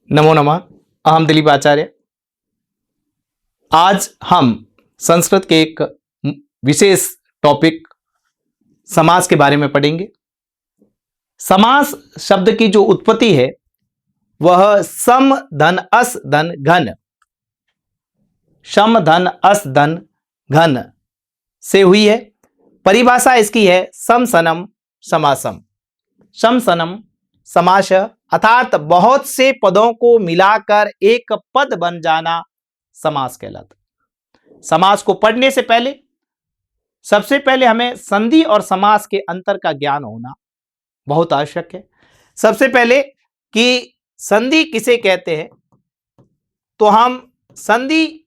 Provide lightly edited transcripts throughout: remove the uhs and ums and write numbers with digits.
नमो नमः। अहम दिलीप आचार्य। आज हम संस्कृत के एक विशेष टॉपिक समास के बारे में पढ़ेंगे। समास शब्द की जो उत्पत्ति है वह सम धन अस धन घन, सम धन अस धन घन से हुई है। परिभाषा इसकी है सम सनम समासम। सम सनम समास अर्थात बहुत से पदों को मिलाकर एक पद बन जाना समास कहलाता। समास को पढ़ने से पहले सबसे पहले हमें संधि और समास के अंतर का ज्ञान होना बहुत आवश्यक है। सबसे पहले कि संधि किसे कहते हैं, तो हम संधि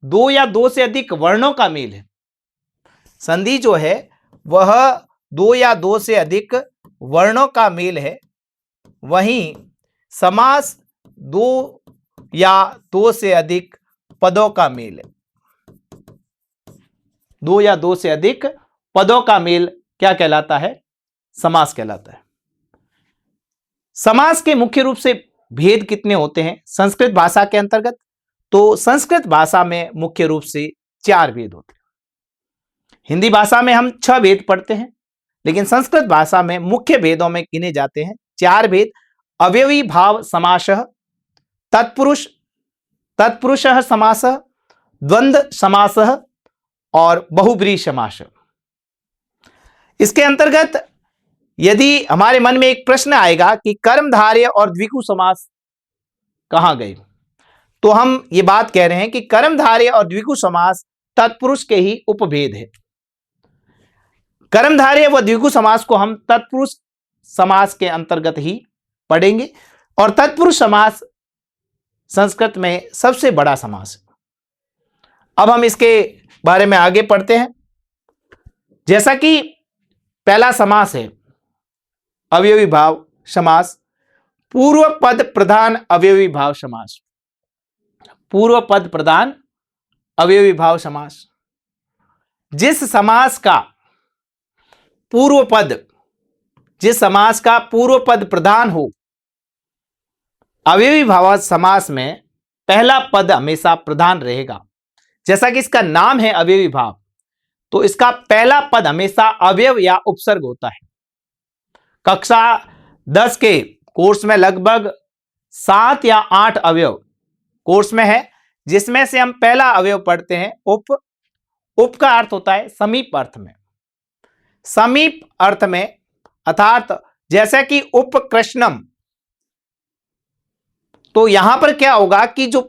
दो या दो से अधिक वर्णों का मेल है। संधि जो है वह दो या दो से अधिक वर्णों का मेल है। वहीं समास दो या दो से अधिक पदों का मेल है। दो या दो से अधिक पदों का मेल क्या कहलाता है? समास कहलाता है। समास के मुख्य रूप से भेद कितने होते हैं संस्कृत भाषा के अंतर्गत? तो संस्कृत भाषा में मुख्य रूप से 4 भेद होते हैं। हिंदी भाषा में हम 6 भेद पढ़ते हैं, लेकिन संस्कृत भाषा में मुख्य भेदों में गिने जाते हैं 4 भेद। अवयवी भाव समासः, तत्पुरुषः समासः, द्वंद्व समासः और बहुब्रीहि समास। इसके अंतर्गत यदि हमारे मन में एक प्रश्न आएगा कि कर्मधारय और द्विगु समास कहां गए, तो हम ये बात कह रहे हैं कि कर्मधारय और द्विगु समास तत्पुरुष के ही उपभेद है। कर्मधारय व द्विगु समास को हम तत्पुरुष समास के अंतर्गत ही पढ़ेंगे, और तत्पुरुष समास संस्कृत में सबसे बड़ा समास है। अब हम इसके बारे में आगे पढ़ते हैं। जैसा कि पहला समास है अवयवी भाव समास, पूर्व पद प्रधान अवयवी भाव समास। पूर्व पद प्रधान अवयवी भाव समास, जिस समास का पूर्व पद, जिस समास का पूर्व पद प्रधान हो, अवयवी भाव समास में पहला पद हमेशा प्रधान रहेगा। जैसा कि इसका नाम है अवयवी भाव, तो इसका पहला पद हमेशा अवयव या उपसर्ग होता है। कक्षा 10 के कोर्स में लगभग 7 या 8 अवयव कोर्स में है, जिसमें से हम पहला अवयव पढ़ते हैं उप। उप का अर्थ होता है समीप अर्थ में। समीप अर्थ में अर्थात जैसे कि उपकृष्णम, तो यहां पर क्या होगा कि जो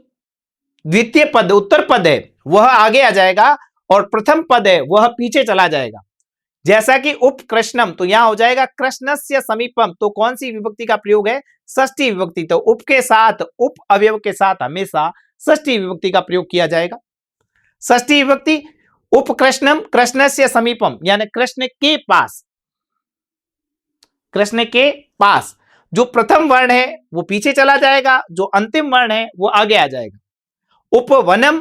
द्वितीय पद उत्तर पद है वह आगे आ जाएगा और प्रथम पद है वह पीछे चला जाएगा। जैसा कि उपकृष्णम, तो यहां हो जाएगा कृष्णस्य समीपम। तो कौन सी विभक्ति का प्रयोग है? षष्ठी विभक्ति। तो उप के साथ, उप अवयव के साथ हमेशा षष्ठी विभक्ति का प्रयोग किया जाएगा। षष्ठी विभक्ति उपकृष्णम कृष्णस्य समीपम, यानी कृष्ण के पास। कृष्ण के पास जो प्रथम वर्ण है वो पीछे चला जाएगा, जो अंतिम वर्ण है वो आगे आ जाएगा। उपवनम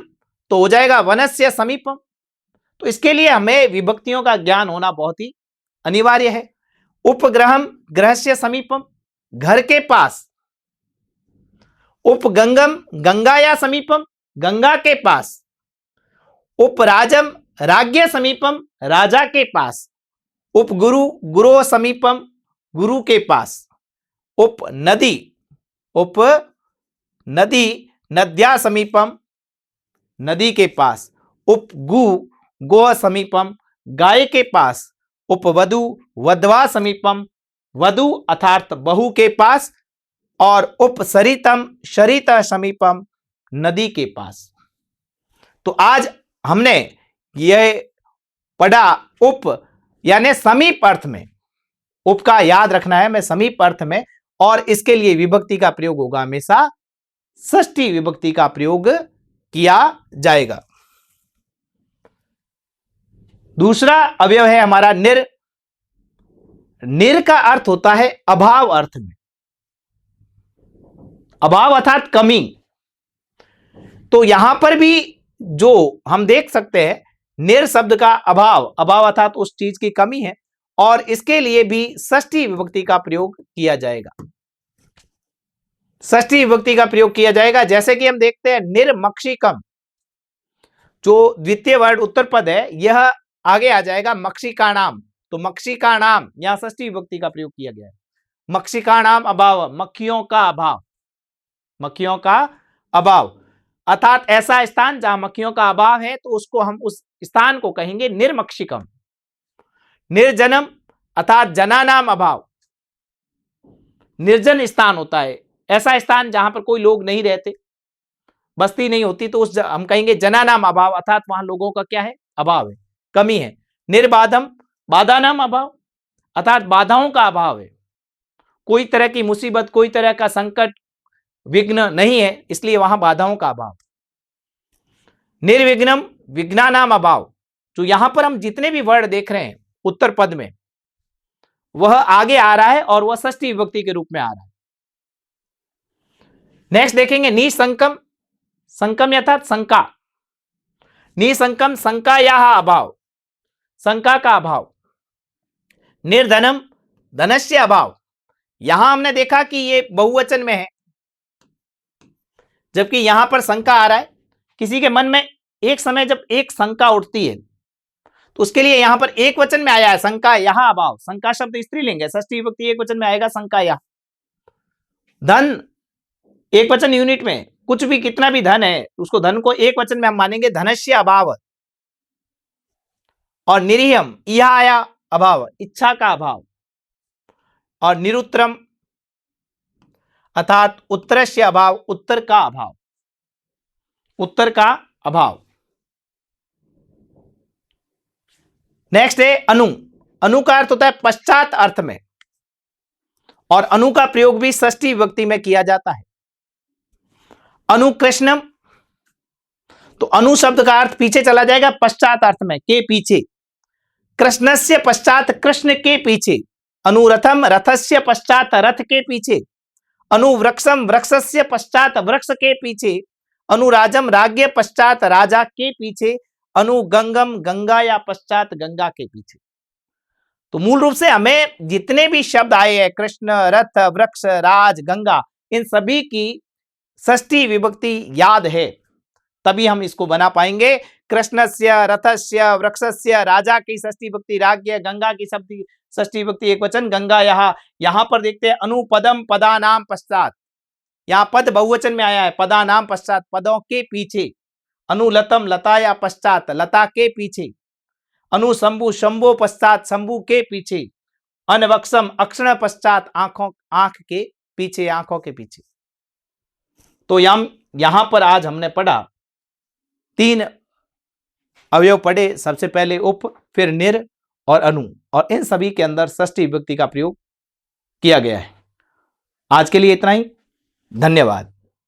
तो हो जाएगा वनस्य समीपम। तो इसके लिए हमें विभक्तियों का ज्ञान होना बहुत ही अनिवार्य है। उपग्रहम ग्रहस्य समीपम, घर के पास। उपगंगम गंगा या समीपम, गंगा के पास। उपराजम राज्ञ समीपम, राजा के पास। उपगुरु गुरो समीपम, गुरु के पास। उप नदी नद्या समीपम, नदी के पास। उपगु गो समीपम, गाय के पास। उपवधु वधवा समीपम, वधु अर्थात बहू के पास। और उपसरितम शरित समीपम, नदी के पास। तो आज हमने यह पढ़ा उप यानी समीप अर्थ में। उप का याद रखना है मैं, समीप अर्थ में, और इसके लिए विभक्ति का प्रयोग होगा हमेशा षष्ठी विभक्ति का प्रयोग किया जाएगा। दूसरा अवयव है हमारा निर। निर का अर्थ होता है अभाव अर्थ में। अभाव अर्थात कमी। तो यहां पर भी जो हम देख सकते हैं निर शब्द का अभाव, अभाव अर्थात उस चीज की कमी है, और इसके लिए भी षष्ठी विभक्ति का प्रयोग किया जाएगा। षष्ठी विभक्ति का प्रयोग किया जाएगा। जैसे कि हम देखते हैं निर्मक्षिकम, जो द्वितीय वर्ड उत्तर पद है यह आगे आ जाएगा मक्षिकाणाम। तो मक्षिकाणाम यहां षष्ठी विभक्ति का प्रयोग किया गया है। मक्षिकाणाम अभाव, मक्खियों का अभाव, मक्खियों का अभाव, अर्थात ऐसा स्थान जहां मक्खियों का अभाव है तो उसको हम उस स्थान को कहेंगे निर्मक्षिकम। निर्जनम अर्थात जनानाम अभाव, निर्जन स्थान होता है, ऐसा स्थान जहां पर कोई लोग नहीं रहते, बस्ती नहीं होती, तो उस हम कहेंगे जनानाम अभाव, अर्थात वहां लोगों का क्या है, अभाव है, कमी है। निर्बाधम, बाधा नाम अभाव, अर्थात बाधाओं का अभाव है, कोई तरह की मुसीबत, कोई तरह का संकट, विघ्न नहीं है, इसलिए वहां बाधाओं का अभाव। निर्विघ्नम, विघ्नानाम अभाव, जो यहां पर हम जितने भी वर्ड देख रहे हैं उत्तर पद में वह आगे आ रहा है और वह षष्ठी विभक्ति के रूप में आ रहा है। नेक्स्ट देखेंगे निसंकम, संकम अर्थात शंका, निसंकम शंका या अभाव, शंका का अभाव। निर्धनम, धनस्य अभाव, यहां हमने देखा कि ये बहुवचन में है जबकि यहां पर शंका आ रहा है। किसी के मन में एक समय जब एक शंका उठती है तो उसके लिए यहां पर एक वचन में आया है शंका यह अभाव, शंका शब्द स्त्रीलिंग है, षष्ठी विभक्ति एक वचन में आएगा शंका यह। धन एक वचन यूनिट में, कुछ भी कितना भी धन है उसको धन को एक वचन में हम मानेंगे धनस्य अभाव। और निरीहम यह आया अभाव, इच्छा का अभाव। और निरुत्तरम अर्थात उत्तरस्य अभाव, उत्तर का अभाव, उत्तर का अभाव। नेक्स्ट है अनु, अनु का अर्थ होता है पश्चात अर्थ में, और अनु का प्रयोग भी षष्ठी विभक्ति में किया जाता है। अनुकृष्णम, तो अनु शब्द का अर्थ पीछे चला जाएगा पश्चात अर्थ में, के पीछे। कृष्णस्य पश्चात, कृष्ण के पीछे। अनुरथम, रथस्य पश्चात, रथ के पीछे। अनुवृक्षम, वृक्षस्य पश्चात, वृक्ष के पीछे। अनुराजम, राज्ञ पश्चात, राजा के पीछे। अनुगंगम, गंगा या पश्चात, गंगा के पीछे। तो मूल रूप से हमें जितने भी शब्द आए हैं कृष्ण, रथ, वृक्ष, राज, गंगा, इन सभी की षष्ठी विभक्ति याद है तभी हम इसको बना पाएंगे। कृष्णस्य, रथस्य, वृक्षस्य, राजा की षष्ठी विभक्ति राज्ञ, गंगा की षष्ठी विभक्ति एक वचन गंगा। यहां पर देखते हैं अनुपदम, पदानाम पश्चात, यहां पद बहुवचन में आया है, पदानाम पश्चात, पदों के पीछे। अनुलतम, लता या पश्चात, लता के पीछे। अनुशंभु, शंभो पश्चात, शंभु के पीछे। अनवक्षम, अक्षण पश्चात, आंखों, आंख के पीछे, आंखों के पीछे। तो यहां पर आज हमने पढ़ा 3 अवयव पढ़े, सबसे पहले उप, फिर निर और अनु, और इन सभी के अंदर षष्ठी विभक्ति का प्रयोग किया गया है। आज के लिए इतना ही, धन्यवाद।